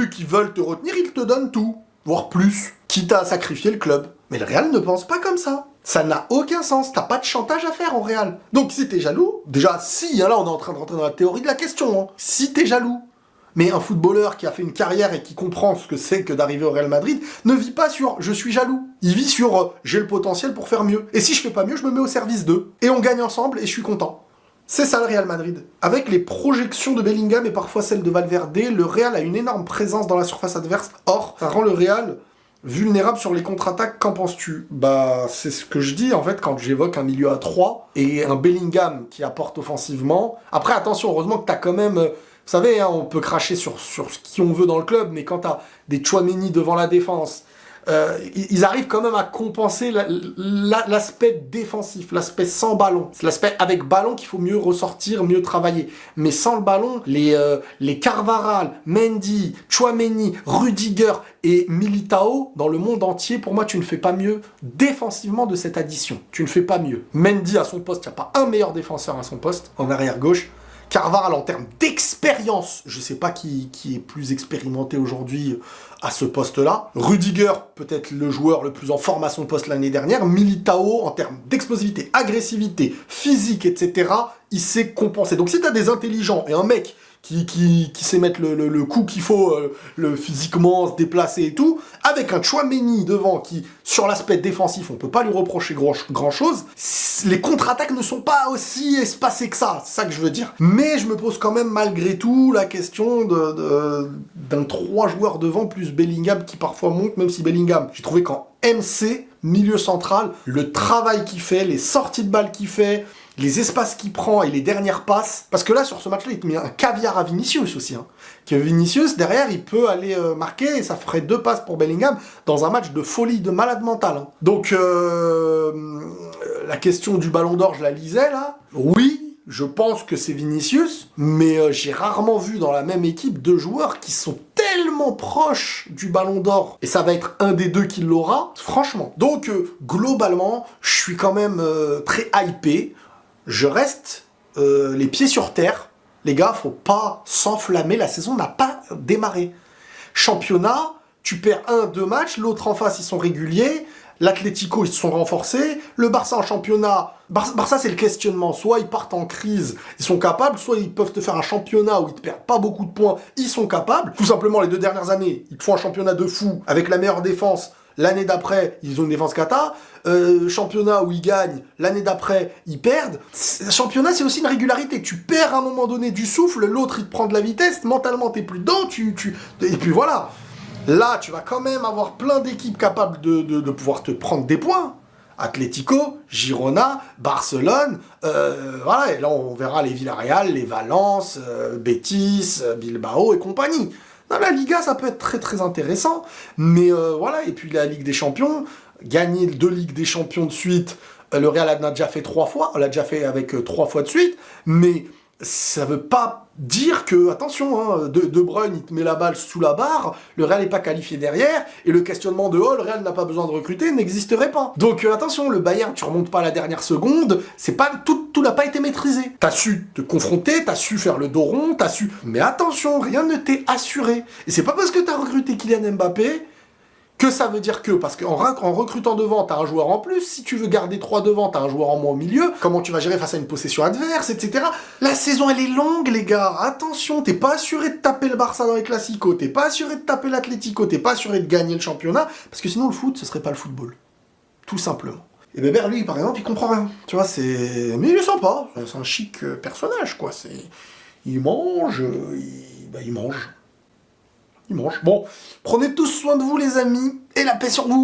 vu qu'ils veulent te retenir, ils te donnent tout, voire plus, quitte à sacrifier le club. Mais le Real ne pense pas comme ça. Ça n'a aucun sens, t'as pas de chantage à faire en Real. Donc si t'es jaloux, déjà si, là on est en train de rentrer dans la théorie de la question, hein. Si t'es jaloux, mais un footballeur qui a fait une carrière et qui comprend ce que c'est que d'arriver au Real Madrid ne vit pas sur « je suis jaloux ». Il vit sur « j'ai le potentiel pour faire mieux ». Et si je fais pas mieux, je me mets au service d'eux. Et on gagne ensemble et je suis content. C'est ça le Real Madrid. Avec les projections de Bellingham et parfois celles de Valverde, le Real a une énorme présence dans la surface adverse. Or, ça rend le Real vulnérable sur les contre-attaques. Qu'en penses-tu? Bah, c'est ce que je dis en fait quand j'évoque un milieu à 3 et un Bellingham qui apporte offensivement. Après, attention, heureusement que t'as quand même... vous savez, hein, on peut cracher sur qui on veut dans le club, mais quand t'as des Tchouaméni devant la défense, ils arrivent quand même à compenser l'aspect défensif, l'aspect sans ballon. C'est l'aspect avec ballon qu'il faut mieux ressortir, mieux travailler. Mais sans le ballon, les Carvajal, Mendy, Tchouaméni, Rudiger et Militao, dans le monde entier, pour moi, tu ne fais pas mieux défensivement de cette addition. Tu ne fais pas mieux. Mendy à son poste, il n'y a pas un meilleur défenseur à son poste, en arrière-gauche. Carvajal en termes d'expérience, je sais pas qui est plus expérimenté aujourd'hui à ce poste-là. Rudiger, peut-être le joueur le plus en forme à son poste l'année dernière. Militao, en termes d'explosivité, agressivité, physique, etc., il sait compenser. Donc si t'as des intelligents et un mec qui sait mettre le coup qu'il faut, physiquement, se déplacer et tout, avec un Tchouaméni devant qui, sur l'aspect défensif, on peut pas lui reprocher grand-chose, les contre-attaques ne sont pas aussi espacées que ça, c'est ça que je veux dire. Mais je me pose quand même malgré tout la question d'un 3 joueurs devant plus Bellingham qui parfois monte, même si Bellingham, j'ai trouvé qu'en MC, milieu central, le travail qu'il fait, les sorties de balles qu'il fait, les espaces qu'il prend et les dernières passes. Parce que là, sur ce match-là, il te met un caviar à Vinicius aussi. Hein. Que Vinicius, derrière, il peut aller marquer et ça ferait 2 passes pour Bellingham dans un match de folie, de malade mental. Hein. Donc, la question du Ballon d'Or, je la lisais là. Oui, je pense que c'est Vinicius, mais j'ai rarement vu dans la même équipe 2 joueurs qui sont tellement proches du Ballon d'Or, et ça va être un des 2 qui l'aura, franchement. Donc, globalement, je suis quand même très hypé. Je reste les pieds sur terre. Les gars, faut pas s'enflammer, la saison n'a pas démarré. Championnat, tu perds 1-2 matchs, l'autre en face, ils sont réguliers, l'Atlético, ils se sont renforcés, le Barça en championnat, Barça c'est le questionnement, soit ils partent en crise, ils sont capables, soit ils peuvent te faire un championnat où ils te perdent pas beaucoup de points, ils sont capables. Tout simplement, les 2 dernières années, ils te font un championnat de fou, avec la meilleure défense. L'année d'après, ils ont une défense cata. Championnat où ils gagnent. L'année d'après, ils perdent. Championnat, c'est aussi une régularité. Tu perds à un moment donné du souffle, l'autre, il te prend de la vitesse. Mentalement, t'es plus dedans. Et puis voilà. Là, tu vas quand même avoir plein d'équipes capables de pouvoir te prendre des points. Atlético, Girona, Barcelone, voilà. Et là, on verra les Villarreal, les Valence, Betis, Bilbao et compagnie. Dans la Liga, ça peut être très très intéressant, mais voilà, et puis la Ligue des Champions, gagner 2 Ligues des Champions de suite, le Real en a déjà fait 3 fois, on l'a déjà fait avec 3 fois de suite, mais ça veut pas dire que, attention, hein, De Bruyne, il te met la balle sous la barre, le Real n'est pas qualifié derrière, et le questionnement de « Oh, le Real n'a pas besoin de recruter » n'existerait pas. Donc attention, le Bayern, tu remontes pas à la dernière seconde, c'est pas tout n'a pas été maîtrisé. T'as su te confronter, t'as su faire le dos rond, t'as su... Mais attention, rien ne t'est assuré. Et c'est pas parce que t'as recruté Kylian Mbappé que ça veut dire que, parce qu'en recrutant devant, t'as un joueur en plus, si tu veux garder 3 devant, t'as un joueur en moins au milieu, comment tu vas gérer face à une possession adverse, etc. La saison, elle est longue, les gars, attention, t'es pas assuré de taper le Barça dans les Classicos, t'es pas assuré de taper l'Atlético, t'es pas assuré de gagner le championnat, parce que sinon, le foot, ce serait pas le football. Tout simplement. Et Bébert, lui, par exemple, il comprend rien, tu vois, c'est... Mais il est sympa, c'est un chic personnage, quoi, c'est... Il mange, il mange. Bon, prenez tous soin de vous les amis, et la paix sur vous.